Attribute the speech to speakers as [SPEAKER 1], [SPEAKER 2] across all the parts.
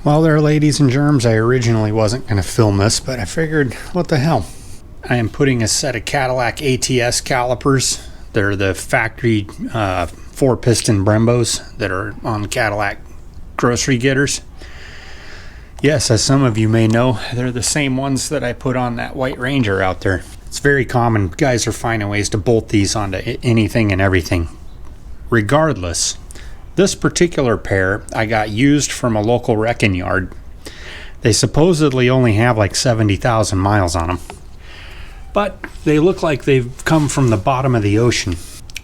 [SPEAKER 1] Well there, ladies and germs, I originally wasn't going to film this, but I figured, what the hell. I am putting a set of Cadillac ATS calipers. They're the factory 4-piston Brembos that are on Cadillac grocery getters. Yes, as some of you may know, they're the same ones that I put on that white Ranger out there. It's very common. Guys are finding ways to bolt these onto anything and everything. Regardless, this particular pair I got used from a local wrecking yard. They supposedly only have like 70,000 miles on them. But they look like they've come from the bottom of the ocean.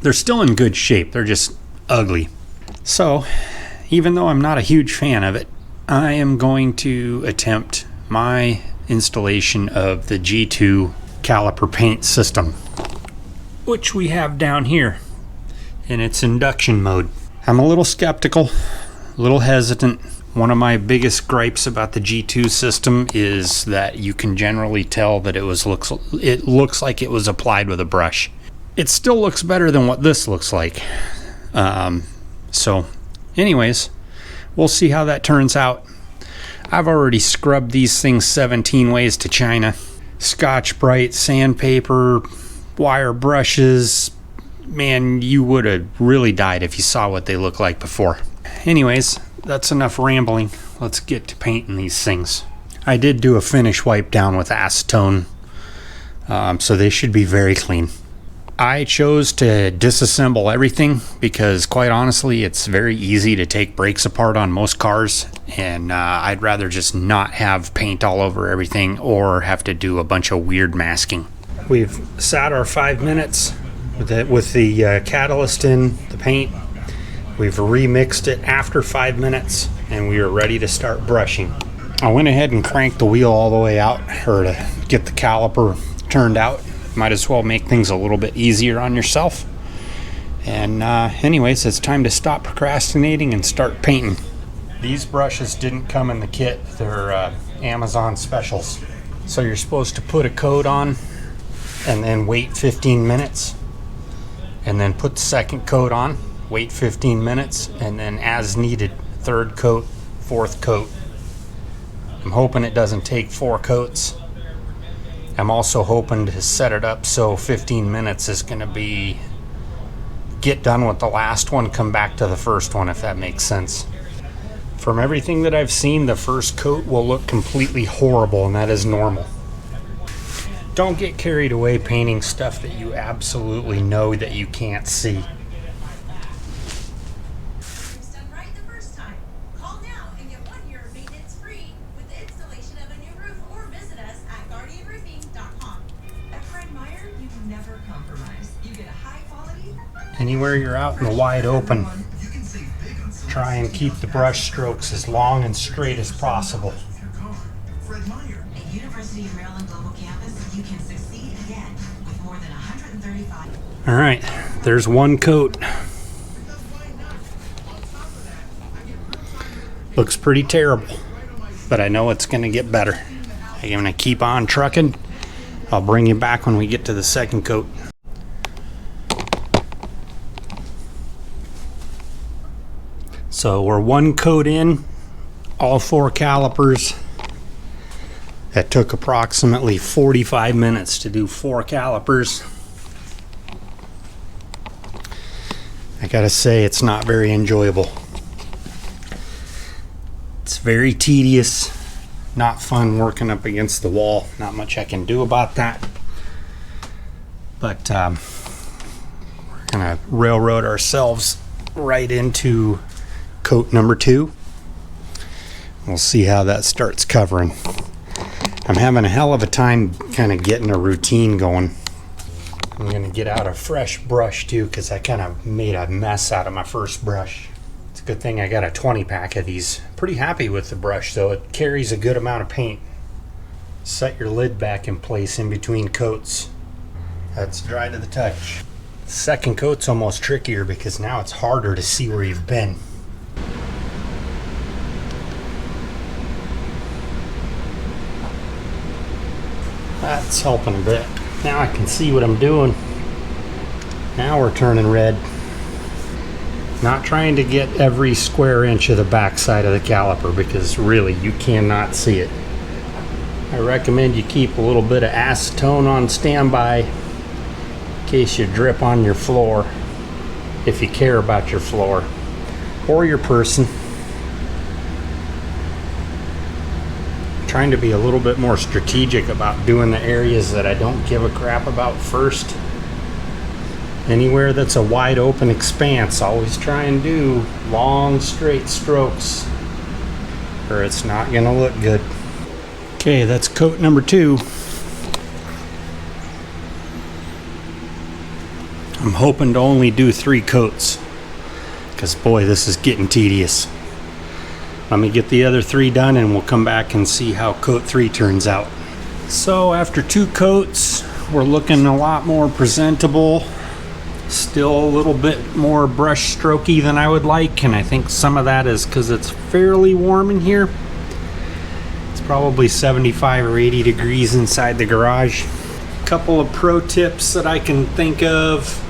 [SPEAKER 1] They're still in good shape, they're just ugly. So, even though I'm not a huge fan of it, I am going to attempt my installation of the G2 Caliper Paint system, which we have down here in its induction mode. I'm a little skeptical, a little hesitant. One of my biggest gripes about the G2 system is that you can generally tell that it looks like it was applied with a brush. It still looks better than what this looks like. So anyways, we'll see how that turns out. I've already scrubbed these things 17 ways to China. Scotch-Brite, sandpaper, wire brushes. Man, you would have really died if you saw what they look like before. Anyways, that's enough rambling. Let's get to painting these things. I did do a finish wipe down with acetone, so they should be very clean. I chose to disassemble everything because, quite honestly, it's very easy to take brakes apart on most cars, and I'd rather just not have paint all over everything or have to do a bunch of weird masking. We've sat our 5 minutes with the catalyst in the paint. We've remixed it after 5 minutes, and we are ready to start brushing. I went ahead and cranked the wheel all the way out, or to get the caliper turned out. Might as well make things a little bit easier on yourself. And anyways, it's time to stop procrastinating and start painting. These brushes didn't come in the kit. They're Amazon specials. So you're supposed to put a coat on and then wait 15 minutes. And then put the second coat on, wait 15 minutes, and then as needed, third coat, fourth coat. I'm hoping it doesn't take 4 coats. I'm also hoping to set it up so 15 minutes is going to be get done with the last one, come back to the first one, if that makes sense. From everything that I've seen, the first coat will look completely horrible, and that is normal. Don't get carried away painting stuff that you absolutely know that you can't see.
[SPEAKER 2] It's done right the first time. Call now and get 1 year of maintenance free with the installation of a new roof, or visit us at guardianroofing.com. At Fred Meyer, you never compromise. You get a high quality.
[SPEAKER 1] Anywhere you're out in the wide open, try and keep the brush strokes as long and straight as possible.
[SPEAKER 2] At University of Maryland Global Campus, you can succeed again with more than 135.
[SPEAKER 1] All right, there's 1 coat. Looks pretty terrible, but I know it's gonna get better. I'm gonna keep on trucking. I'll bring you back when we get to the second coat. So we're 1 coat in, all 4 calipers. That took approximately 45 minutes to do 4 calipers. I gotta say, it's not very enjoyable. It's very tedious, not fun working up against the wall. Not much I can do about that. But we're gonna railroad ourselves right into coat number 2. We'll see how that starts covering. I'm having a hell of a time kind of getting a routine going. I'm going to get out a fresh brush too, because I kind of made a mess out of my first brush. It's a good thing I got a 20-pack of these. Pretty happy with the brush though. It carries a good amount of paint. Set your lid back in place in between coats. That's dry to the touch. The second coat's almost trickier because now it's harder to see where you've been. That's helping a bit. Now I can see what I'm doing. Now we're turning red. Not trying to get every square inch of the backside of the caliper, because really you cannot see it. I recommend you keep a little bit of acetone on standby in case you drip on your floor, if you care about your floor or your person. Trying to be a little bit more strategic about doing the areas that I don't give a crap about first. Anywhere that's a wide open expanse, always try and do long straight strokes, or it's not gonna look good. Okay, that's coat number 2. I'm hoping to only do 3 coats, because boy, this is getting tedious. Let me get the other 3 done and we'll come back and see how coat 3 turns out. So after 2 coats, we're looking a lot more presentable. Still a little bit more brush strokey than I would like, and I think some of that is because it's fairly warm in here. It's probably 75 or 80 degrees inside the garage. A couple of pro tips that I can think of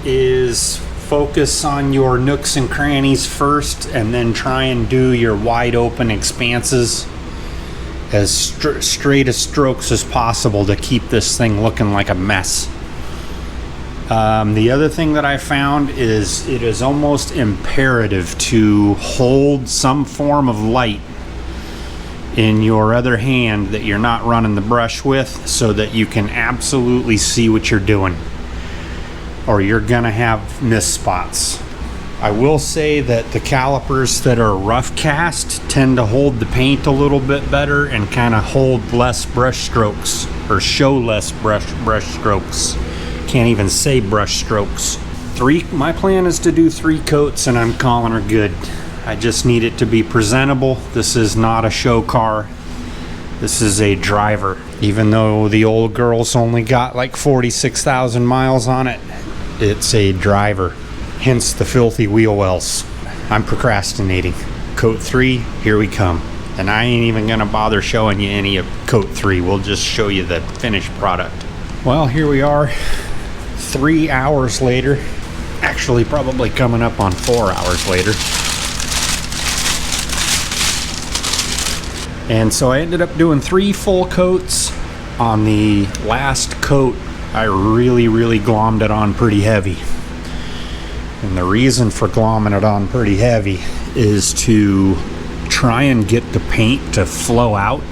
[SPEAKER 1] is focus on your nooks and crannies first, and then try and do your wide open expanses as straight as strokes as possible to keep this thing looking like a mess. The other thing that I found is it is almost imperative to hold some form of light in your other hand that you're not running the brush with, so that you can absolutely see what you're doing, or you're gonna have missed spots. I will say that the calipers that are rough cast tend to hold the paint a little bit better and kind of hold less brush strokes, or show less brush strokes. Can't even say brush strokes. My plan is to do 3 coats, and I'm calling her good. I just need it to be presentable. This is not a show car. This is a driver. Even though the old girl's only got like 46,000 miles on it, it's a driver. Hence the filthy wheel wells. I'm procrastinating. Coat 3, here we come. And I ain't even gonna bother showing you any of coat 3. We'll just show you the finished product. Well, here we are, 3 hours later. Actually, probably coming up on 4 hours later. And so I ended up doing 3 full coats. On the last coat, I really glommed it on pretty heavy. And the reason for glomming it on pretty heavy is to try and get the paint to flow out.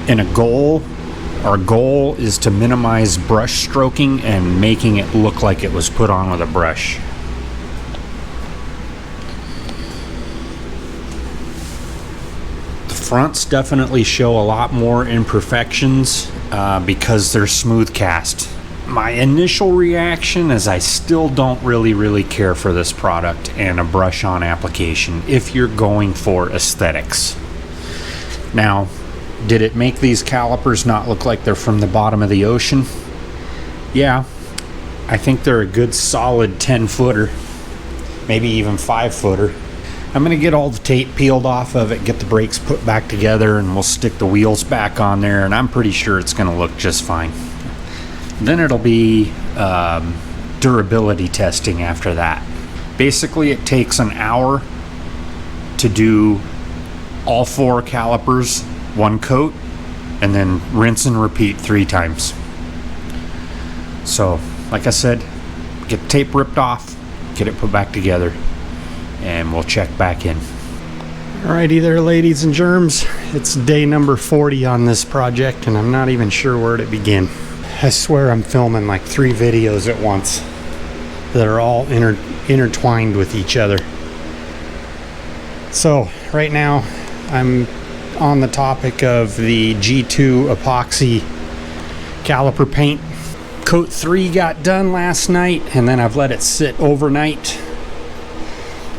[SPEAKER 1] And our goal is to minimize brush stroking and making it look like it was put on with a brush. Fronts definitely show a lot more imperfections because they're smooth cast. My initial reaction is I still don't really care for this product and a brush on application if you're going for aesthetics. Now, did it make these calipers not look like they're from the bottom of the ocean? Yeah, I think they're a good solid 10-footer, maybe even 5-footer. I'm going to get all the tape peeled off of it, get the brakes put back together, and we'll stick the wheels back on there, and I'm pretty sure it's going to look just fine. Then it'll be durability testing after that. Basically, it takes an hour to do all 4 calipers, 1 coat, and then rinse and repeat 3 times. So, like I said, get the tape ripped off, get it put back together, and we'll check back in. Alrighty there, ladies and germs. It's day number 40 on this project, and I'm not even sure where to begin. I swear I'm filming like 3 videos at once that are all intertwined with each other. So, right now, I'm on the topic of the G2 Epoxy Caliper Paint. Coat 3 got done last night, and then I've let it sit overnight.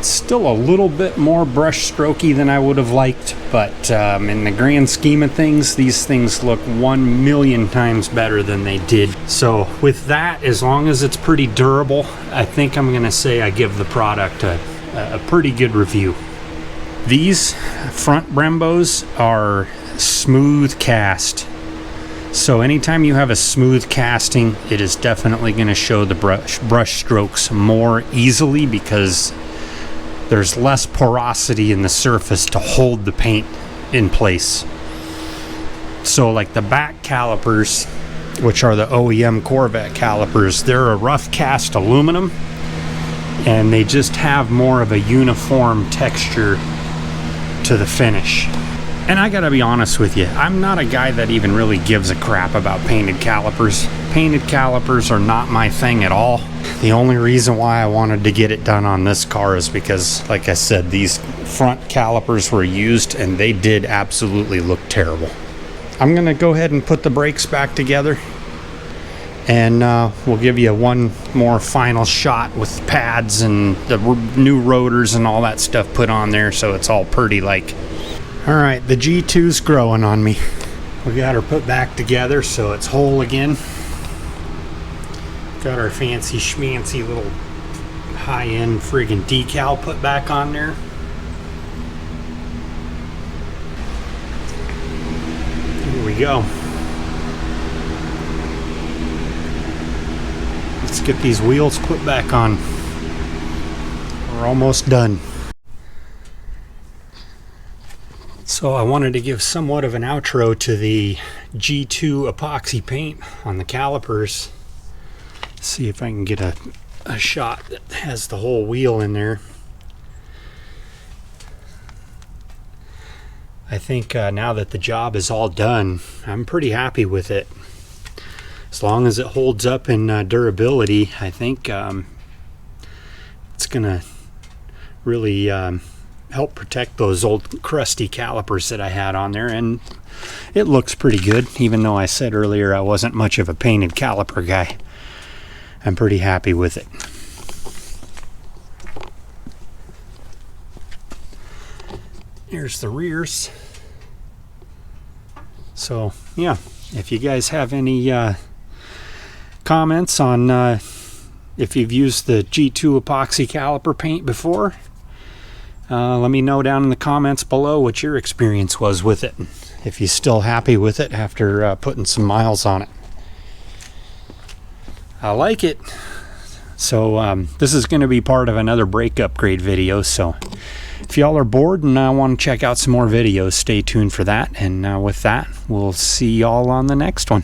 [SPEAKER 1] Still a little bit more brush strokey than I would have liked, but in the grand scheme of things, these things look 1,000,000 times better than they did. So with that, as long as it's pretty durable, I think I'm gonna say I give the product a pretty good review. These front Brembos are smooth cast. So anytime you have a smooth casting, it is definitely going to show the brush strokes more easily because there's less porosity in the surface to hold the paint in place. So like the back calipers, which are the OEM Corvette calipers, they're a rough cast aluminum and they just have more of a uniform texture to the finish. And I gotta be honest with you, I'm not a guy that even really gives a crap about painted calipers. Painted calipers are not my thing at all. The only reason why I wanted to get it done on this car is because, like I said, these front calipers were used and they did absolutely look terrible. I'm gonna go ahead and put the brakes back together, and we'll give you one more final shot with pads and the new rotors and all that stuff put on there so it's all pretty like. Alright, the G2's growing on me. We got her put back together so it's whole again. Got our fancy schmancy little high-end friggin' decal put back on there. Here we go. Let's get these wheels put back on. We're almost done. So I wanted to give somewhat of an outro to the G2 epoxy paint on the calipers. See if I can get a shot that has the whole wheel in there. I think now that the job is all done, I'm pretty happy with it. As long as it holds up in durability, I think it's gonna really help protect those old crusty calipers that I had on there, and it looks pretty good. Even though I said earlier I wasn't much of a painted caliper guy, I'm pretty happy with it. Here's the rears. So yeah, if you guys have any comments on if you've used the G2 epoxy caliper paint before, let me know down in the comments below what your experience was with it, if you're still happy with it after putting some miles on it. I like it. So this is going to be part of another brake upgrade video, so if y'all are bored and want to check out some more videos, stay tuned for that. And with that, we'll see y'all on the next one.